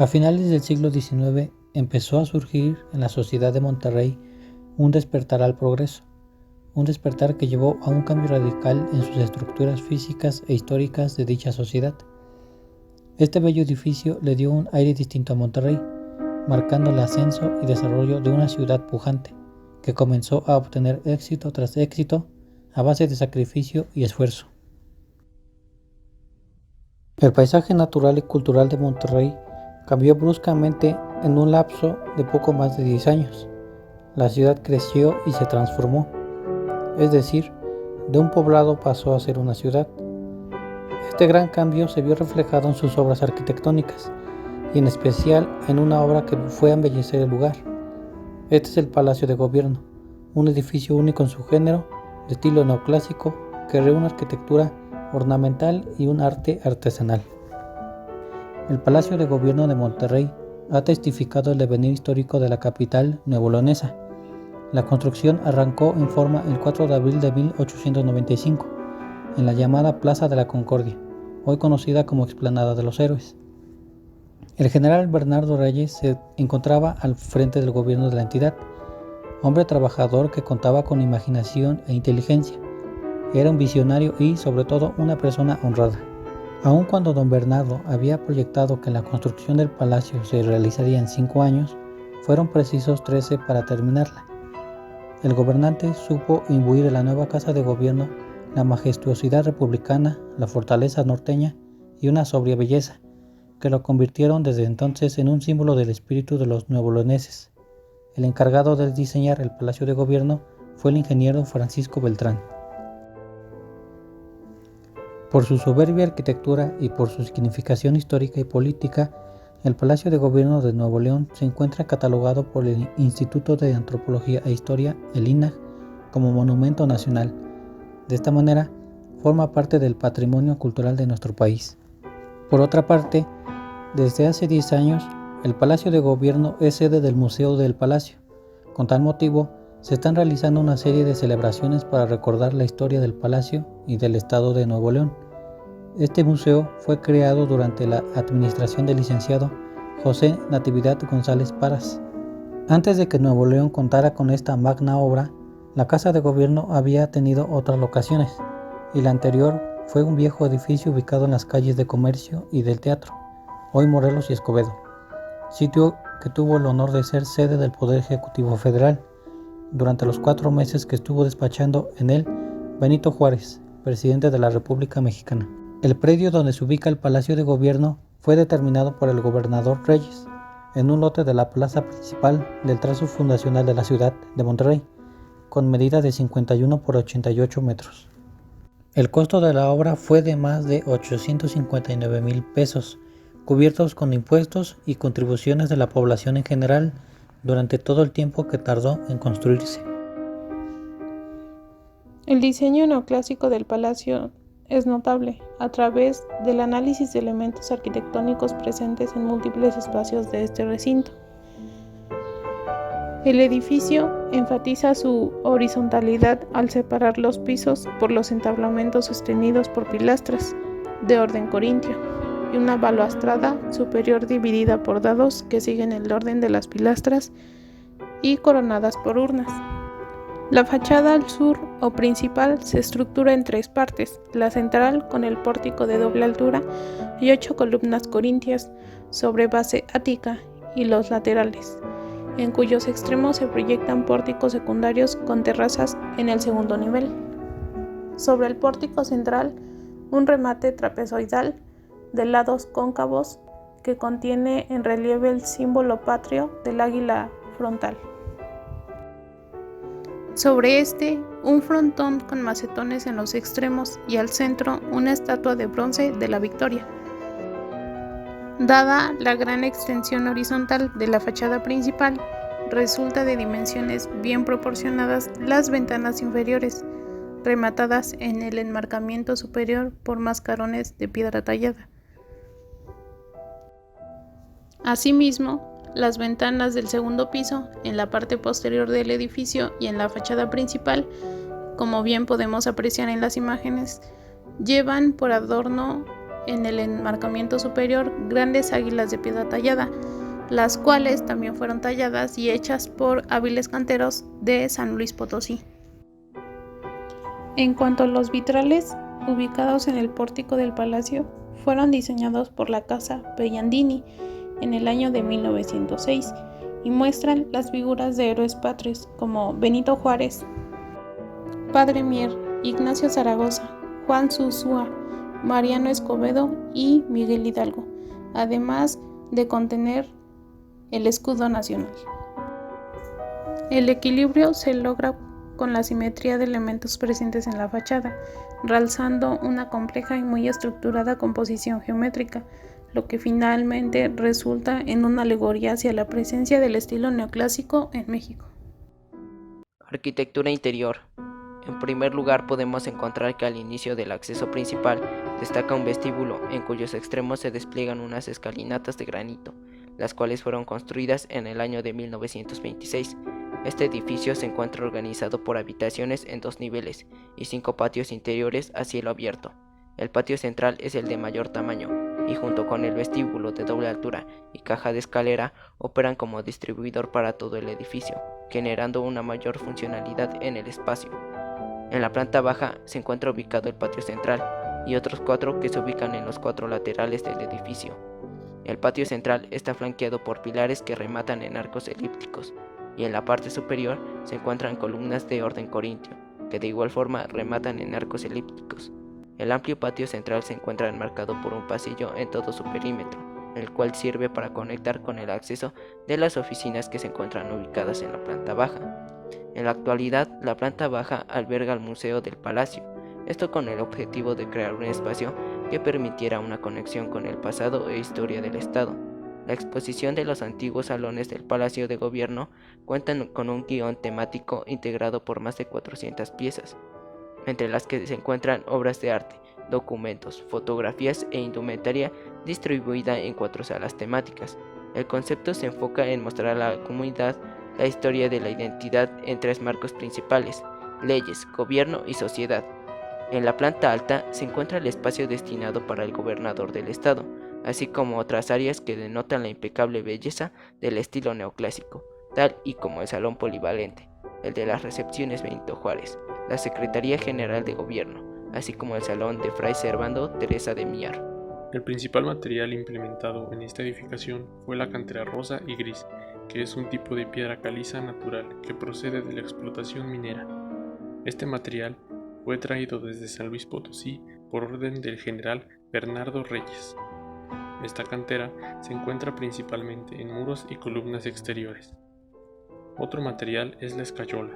A finales del siglo XIX empezó a surgir en la sociedad de Monterrey un despertar al progreso, un despertar que llevó a un cambio radical en sus estructuras físicas e históricas de dicha sociedad. Este bello edificio le dio un aire distinto a Monterrey, marcando el ascenso y desarrollo de una ciudad pujante, que comenzó a obtener éxito tras éxito a base de sacrificio y esfuerzo. El paisaje natural y cultural de Monterrey cambió bruscamente en un lapso de poco más de 10 años. La ciudad creció y se transformó, es decir, de un poblado pasó a ser una ciudad. Este gran cambio se vio reflejado en sus obras arquitectónicas y en especial en una obra que fue a embellecer el lugar. Este es el Palacio de Gobierno, un edificio único en su género, de estilo neoclásico, que reúne arquitectura ornamental y un arte artesanal. El Palacio de Gobierno de Monterrey ha testificado el devenir histórico de la capital nuevo-leonesa. La construcción arrancó en forma el 4 de abril de 1895, en la llamada Plaza de la Concordia, hoy conocida como Explanada de los Héroes. El general Bernardo Reyes se encontraba al frente del gobierno de la entidad, hombre trabajador que contaba con imaginación e inteligencia. Era un visionario y, sobre todo, una persona honrada. Aun cuando don Bernardo había proyectado que la construcción del palacio se realizaría en 5 años, fueron precisos 13 para terminarla. El gobernante supo imbuir en la nueva casa de gobierno la majestuosidad republicana, la fortaleza norteña y una sobria belleza, que lo convirtieron desde entonces en un símbolo del espíritu de los nuevoleoneses. El encargado de diseñar el Palacio de Gobierno fue el ingeniero Francisco Beltrán. Por su soberbia arquitectura y por su significación histórica y política, el Palacio de Gobierno de Nuevo León se encuentra catalogado por el Instituto de Antropología e Historia, el INAH, como Monumento Nacional. De esta manera, forma parte del patrimonio cultural de nuestro país. Por otra parte, desde hace 10 años, el Palacio de Gobierno es sede del Museo del Palacio. Con tal motivo, se están realizando una serie de celebraciones para recordar la historia del Palacio y del Estado de Nuevo León. Este museo fue creado durante la administración del licenciado José Natividad González Parras. Antes de que Nuevo León contara con esta magna obra, la Casa de Gobierno había tenido otras locaciones, y la anterior fue un viejo edificio ubicado en las calles de Comercio y del Teatro, hoy Morelos y Escobedo, sitio que tuvo el honor de ser sede del Poder Ejecutivo Federal durante los 4 meses que estuvo despachando en él Benito Juárez, presidente de la República Mexicana. El predio donde se ubica el Palacio de Gobierno fue determinado por el gobernador Reyes, en un lote de la plaza principal del trazo fundacional de la ciudad de Monterrey, con medida de 51 por 88 metros. El costo de la obra fue de más de 859,000 pesos, cubiertos con impuestos y contribuciones de la población en general durante todo el tiempo que tardó en construirse. El diseño neoclásico del palacio es notable a través del análisis de elementos arquitectónicos presentes en múltiples espacios de este recinto. El edificio enfatiza su horizontalidad al separar los pisos por los entablamentos sostenidos por pilastras de orden corintio y una balaustrada superior dividida por dados que siguen el orden de las pilastras y coronadas por urnas. La fachada al sur o principal se estructura en 3 partes, la central con el pórtico de doble altura y 8 columnas corintias sobre base ática y los laterales, en cuyos extremos se proyectan pórticos secundarios con terrazas en el segundo nivel. Sobre el pórtico central, un remate trapezoidal de lados cóncavos que contiene en relieve el símbolo patrio del águila frontal. Sobre este, un frontón con macetones en los extremos y al centro una estatua de bronce de la Victoria. Dada la gran extensión horizontal de la fachada principal, resulta de dimensiones bien proporcionadas las ventanas inferiores, rematadas en el enmarcamiento superior por mascarones de piedra tallada. Asimismo, las ventanas del segundo piso, en la parte posterior del edificio y en la fachada principal, como bien podemos apreciar en las imágenes, llevan por adorno en el enmarcamiento superior grandes águilas de piedra tallada, las cuales también fueron talladas y hechas por hábiles canteros de San Luis Potosí. En cuanto a los vitrales, ubicados en el pórtico del palacio, fueron diseñados por la casa Bellandini en el año de 1906 y muestran las figuras de héroes patrios como Benito Juárez, Padre Mier, Ignacio Zaragoza, Juan Zuzúa, Mariano Escobedo y Miguel Hidalgo, además de contener el escudo nacional. El equilibrio se logra con la simetría de elementos presentes en la fachada, realzando una compleja y muy estructurada composición geométrica, lo que finalmente resulta en una alegoría hacia la presencia del estilo neoclásico en México. Arquitectura interior. En primer lugar, podemos encontrar que al inicio del acceso principal destaca un vestíbulo en cuyos extremos se despliegan unas escalinatas de granito, las cuales fueron construidas en el año de 1926. Este edificio se encuentra organizado por habitaciones en 2 niveles y 5 patios interiores a cielo abierto. El patio central es el de mayor tamaño y junto con el vestíbulo de doble altura y caja de escalera operan como distribuidor para todo el edificio, generando una mayor funcionalidad en el espacio. En la planta baja se encuentra ubicado el patio central y otros 4 que se ubican en los 4 laterales del edificio. El patio central está flanqueado por pilares que rematan en arcos elípticos y en la parte superior se encuentran columnas de orden corintio, que de igual forma rematan en arcos elípticos. El amplio patio central se encuentra enmarcado por un pasillo en todo su perímetro, el cual sirve para conectar con el acceso de las oficinas que se encuentran ubicadas en la planta baja. En la actualidad, la planta baja alberga el Museo del Palacio, esto con el objetivo de crear un espacio que permitiera una conexión con el pasado e historia del Estado. La exposición de los antiguos salones del Palacio de Gobierno cuentan con un guión temático integrado por más de 400 piezas, entre las que se encuentran obras de arte, documentos, fotografías e indumentaria distribuida en 4 salas temáticas. El concepto se enfoca en mostrar a la comunidad la historia de la identidad en 3 marcos principales: leyes, gobierno y sociedad. En la planta alta se encuentra el espacio destinado para el gobernador del estado, así como otras áreas que denotan la impecable belleza del estilo neoclásico, tal y como el Salón Polivalente, el de las recepciones Benito Juárez, la Secretaría General de Gobierno, así como el Salón de Fray Servando Teresa de Mier. El principal material implementado en esta edificación fue la cantera rosa y gris, que es un tipo de piedra caliza natural que procede de la explotación minera. Este material fue traído desde San Luis Potosí por orden del general Bernardo Reyes. Esta cantera se encuentra principalmente en muros y columnas exteriores. Otro material es la escayola,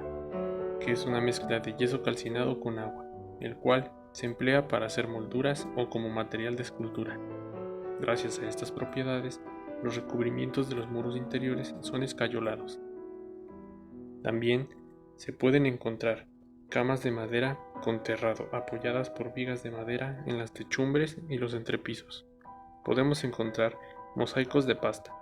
que es una mezcla de yeso calcinado con agua, el cual se emplea para hacer molduras o como material de escultura. Gracias a estas propiedades, los recubrimientos de los muros interiores son escayolados. También se pueden encontrar camas de madera con terrado apoyadas por vigas de madera en las techumbres y los entrepisos. Podemos encontrar mosaicos de pasta,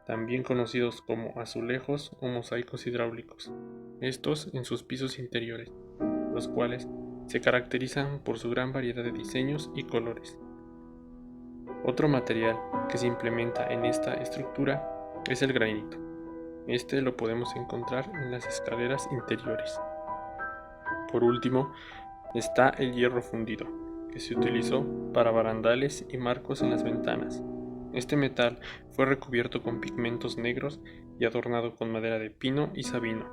también conocidos como azulejos o mosaicos hidráulicos, estos en sus pisos interiores, los cuales se caracterizan por su gran variedad de diseños y colores. Otro material que se implementa en esta estructura es el granito. Este lo podemos encontrar en las escaleras interiores. Por último, está el hierro fundido, que se utilizó para barandales y marcos en las ventanas. Este metal fue recubierto con pigmentos negros y adornado con madera de pino y sabino,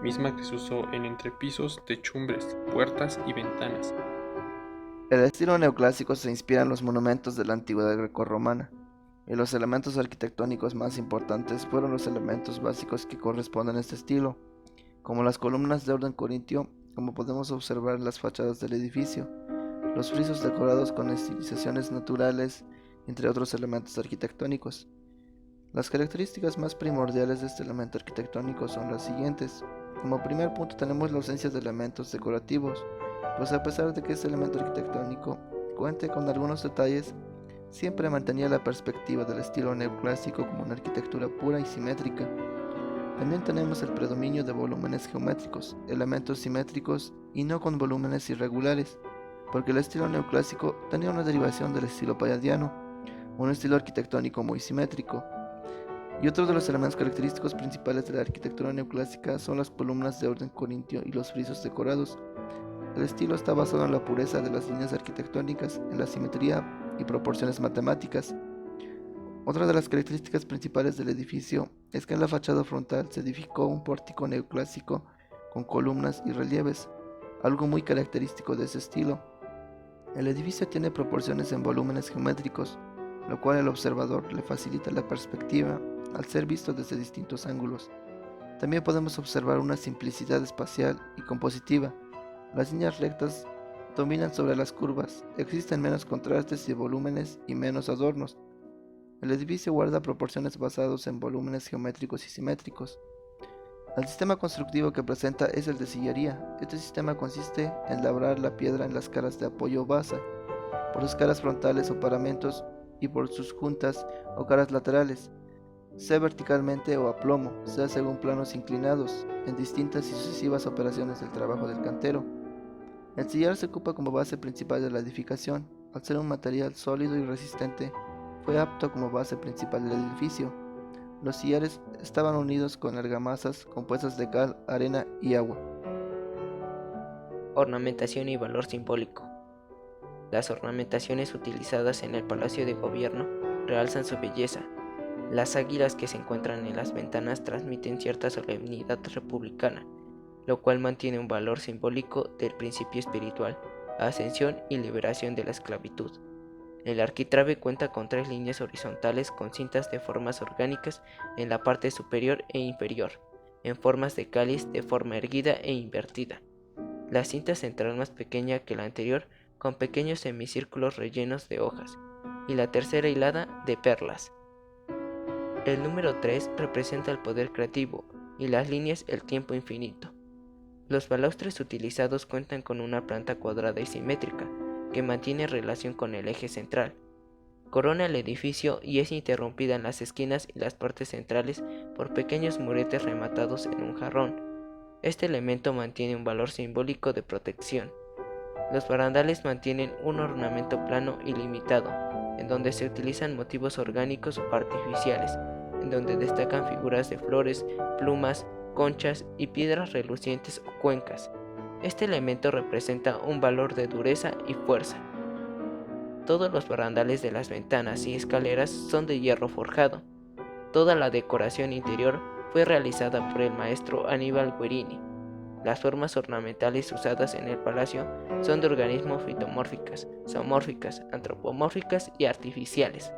misma que se usó en entrepisos, techumbres, puertas y ventanas. El estilo neoclásico se inspira en los monumentos de la antigüedad grecorromana, y los elementos arquitectónicos más importantes fueron los elementos básicos que corresponden a este estilo, como las columnas de orden corintio, como podemos observar en las fachadas del edificio, los frisos decorados con estilizaciones naturales, entre otros elementos arquitectónicos. Las características más primordiales de este elemento arquitectónico son las siguientes. Como primer punto tenemos la ausencia de elementos decorativos, pues a pesar de que este elemento arquitectónico cuente con algunos detalles, siempre mantenía la perspectiva del estilo neoclásico como una arquitectura pura y simétrica. También tenemos el predominio de volúmenes geométricos, elementos simétricos y no con volúmenes irregulares. porque el estilo neoclásico tenía una derivación del estilo palladiano, un estilo arquitectónico muy simétrico. Y otro de los elementos característicos principales de la arquitectura neoclásica son las columnas de orden corintio y los frisos decorados. El estilo está basado en la pureza de las líneas arquitectónicas, en la simetría y proporciones matemáticas. Otra de las características principales del edificio es que en la fachada frontal se edificó un pórtico neoclásico con columnas y relieves, algo muy característico de ese estilo. El edificio tiene proporciones en volúmenes geométricos, lo cual al observador le facilita la perspectiva al ser visto desde distintos ángulos. También podemos observar una simplicidad espacial y compositiva. Las líneas rectas dominan sobre las curvas, existen menos contrastes y volúmenes y menos adornos. El edificio guarda proporciones basadas en volúmenes geométricos y simétricos. El sistema constructivo que presenta es el de sillería. Este sistema consiste en labrar la piedra en las caras de apoyo o base, por sus caras frontales o paramentos y por sus juntas o caras laterales, sea verticalmente o a plomo, sea según planos inclinados, en distintas y sucesivas operaciones del trabajo del cantero. El sillar se ocupa como base principal de la edificación. Al ser un material sólido y resistente, fue apto como base principal del edificio. Los sillares estaban unidos con argamasas compuestas de cal, arena y agua. Ornamentación y valor simbólico. Las ornamentaciones utilizadas en el Palacio de Gobierno realzan su belleza. Las águilas que se encuentran en las ventanas transmiten cierta solemnidad republicana, lo cual mantiene un valor simbólico del principio espiritual, ascensión y liberación de la esclavitud. El arquitrabe cuenta con 3 líneas horizontales con cintas de formas orgánicas en la parte superior e inferior, en formas de cáliz de forma erguida e invertida. La cinta central más pequeña que la anterior, con pequeños semicírculos rellenos de hojas, y la tercera hilada de perlas. El número 3 representa el poder creativo y las líneas el tiempo infinito. Los balaustres utilizados cuentan con una planta cuadrada y simétrica que mantiene relación con el eje central. Corona el edificio y es interrumpida en las esquinas y las partes centrales por pequeños muretes rematados en un jarrón. Este elemento mantiene un valor simbólico de protección. Los barandales mantienen un ornamento plano y limitado, en donde se utilizan motivos orgánicos o artificiales, en donde destacan figuras de flores, plumas, conchas y piedras relucientes o cuencas. Este elemento representa un valor de dureza y fuerza. Todos los barandales de las ventanas y escaleras son de hierro forjado. Toda la decoración interior fue realizada por el maestro Aníbal Guerini. Las formas ornamentales usadas en el palacio son de organismos fitomórficas, zoomórficas, antropomórficas y artificiales.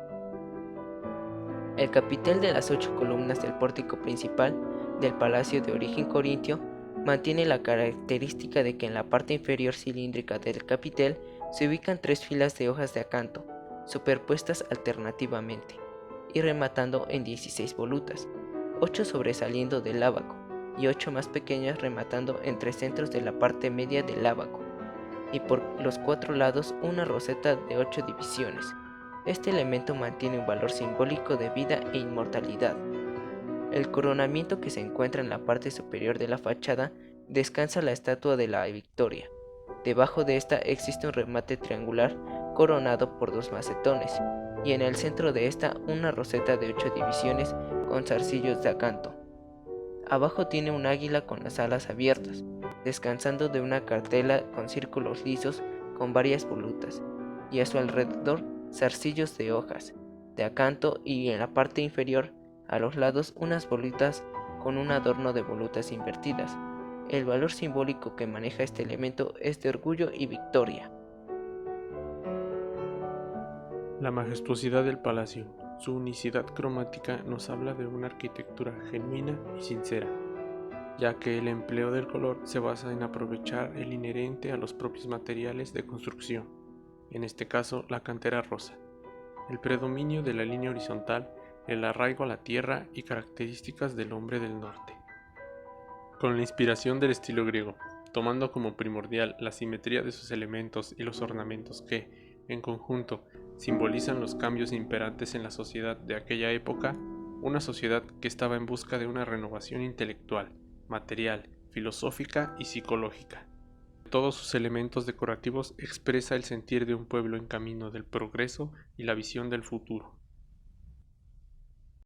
El capitel de las 8 columnas del pórtico principal del palacio de origen corintio mantiene la característica de que en la parte inferior cilíndrica del capitel se ubican 3 filas de hojas de acanto, superpuestas alternativamente, y rematando en 16 volutas, 8 sobresaliendo del ábaco, y 8 más pequeñas rematando en 3 centros de la parte media del ábaco, y por los 4 lados una roseta de 8 divisiones. Este elemento mantiene un valor simbólico de vida e inmortalidad. El coronamiento que se encuentra en la parte superior de la fachada descansa la estatua de la Victoria. Debajo de esta existe un remate triangular coronado por 2 macetones, y en el centro de esta una roseta de 8 divisiones con zarcillos de acanto. Abajo tiene un águila con las alas abiertas, descansando de una cartela con círculos lisos con varias volutas, y a su alrededor zarcillos de hojas de acanto, y en la parte inferior a los lados unas volutas con un adorno de volutas invertidas. El valor simbólico que maneja este elemento es de orgullo y victoria. La majestuosidad del palacio, su unicidad cromática nos habla de una arquitectura genuina y sincera, ya que el empleo del color se basa en aprovechar el inherente a los propios materiales de construcción, en este caso la cantera rosa, el predominio de la línea horizontal, el arraigo a la tierra y características del hombre del norte. Con la inspiración del estilo griego, tomando como primordial la simetría de sus elementos y los ornamentos que, en conjunto, simbolizan los cambios imperantes en la sociedad de aquella época, una sociedad que estaba en busca de una renovación intelectual, material, filosófica y psicológica. Todos sus elementos decorativos expresa el sentir de un pueblo en camino del progreso y la visión del futuro.